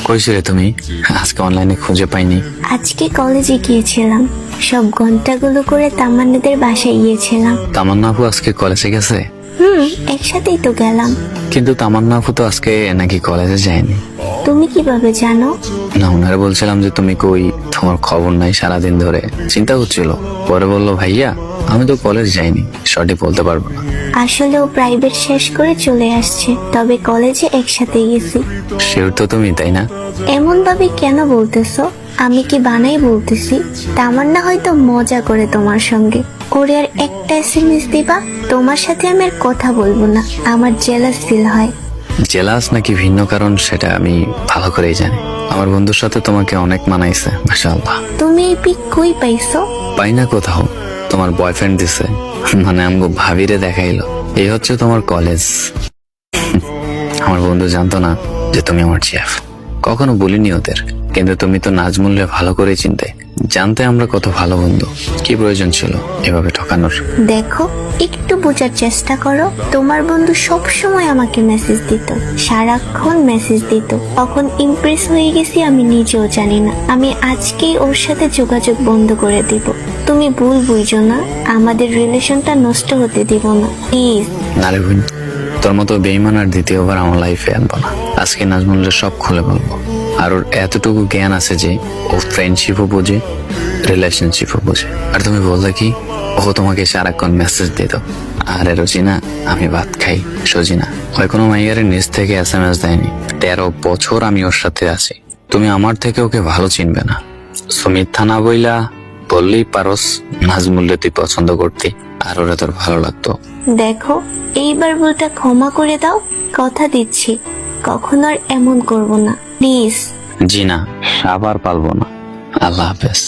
কইছিলে তুমি? আজকে অনলাইনে খুঁজে পাইনি। আজকে কলেজে গিয়েছিলাম, সব ঘন্টাগুলো করে তামান্নাদের বাসায় গিয়েছিলাম। তামান্না আপু আজকে কলেজে গেছে? একসাথেই তো গেলাম। কিন্তু তামান্না আপু তো আজকে নাকি কলেজে যায়নি। তুমি কিভাবে জানো? না, ওনারা বলছিলাম যে তুমি কই, তোমার খবর নাই সারাদিন ধরে। চিন্তা হচ্ছিল, পরে বললো ভাইয়া আমি তো কলেজ যাইনি, সঠিক বলতে পারবো না। আসলে ও প্রাইভেট শেষ করে চলে আসছে, তবে কলেজে একসাথে গেছি। শিওর তো তুমি, তাই না? এমন ভাবে কেন বলতেছো? আমি কি বানাই বলতেছি? তামান্না হয়তো মজা করে তোমার সঙ্গে। ওরে আর একটা এসএমএস দিবা, তোমার সাথে আমি আর কথা বলবো না, আমার জেলাস ফিল হয়। জেলাস নাকি ভিন্ন কারণ সেটা আমি ভালো করেই জানি। আমার বন্ধুর সাথে তোমাকে অনেক মানাইছে, মাশাআল্লাহ। তুমি এই পিক কই পাইছো? পাই না কোথাও, তোমার বয়ফ্রেন্ড দিছে, মানে আমগো ভাবিরে দেখাইলো। এই হচ্ছে তোমার কলেজ। আমার বন্ধু জানতো না যে তুমি আমার চেফ, কখনো বলিনি ওদের। কিন্তু তুমি তো নাজমুলরে ভালো করে চিনতে, জানতে আমরা কত ভালো বন্ধু। কি প্রয়োজন ছিল এভাবে ঠকানোর? দেখো, একটু বোঝার চেষ্টা করো। তোমার বন্ধু সব সময় আমাকে মেসেজ দিত, সারাক্ষণ মেসেজ দিত। তখন ইমপ্রেস হয়ে গেছি আমি নিজেও জানি না। আমি আজকেই ওর সাথে যোগাযোগ বন্ধ করে দিব। তুমি ভুল বুঝো না, আমাদের রিলেশনটা নষ্ট হতে দিব না, প্লিজ। না রে বোন, তোর মতো বেইমান আর দ্বিতীয়বার আমার লাইফে আনবো না। আজকে নাজমুলের সব খুলে বলবো। আর ওর এতটুকু জ্ঞান আছে যে ও ফ্রেন্ডশিপও বোঝে, রিলেশনশিপও বোঝে। আর তুমি বললে কি ও তোমাকে সারাক্ষণ মেসেজ দিত? আরে রোজিনা, আমি ভাত খাই। সজিনা ওই কোনো মাইয়ারে নিজ থেকে এসএমএস দেয়নি। 13 বছর আমি ওর সাথে আছি, তুমি আমার থেকে ওকে ভালো চিনবে না। সুমিথা না বইলা বললেই পারস নাজমুলরে তুই পছন্দ করতি, আর ওরা তোর ভালো লাগতো। দেখো, এইবার ভুলটা ক্ষমা করে দাও, কথা দিচ্ছি কখনো আর এমন করব না, প্লিজ। জি না, আবার পারবো না। আল্লাহ হাফেজ।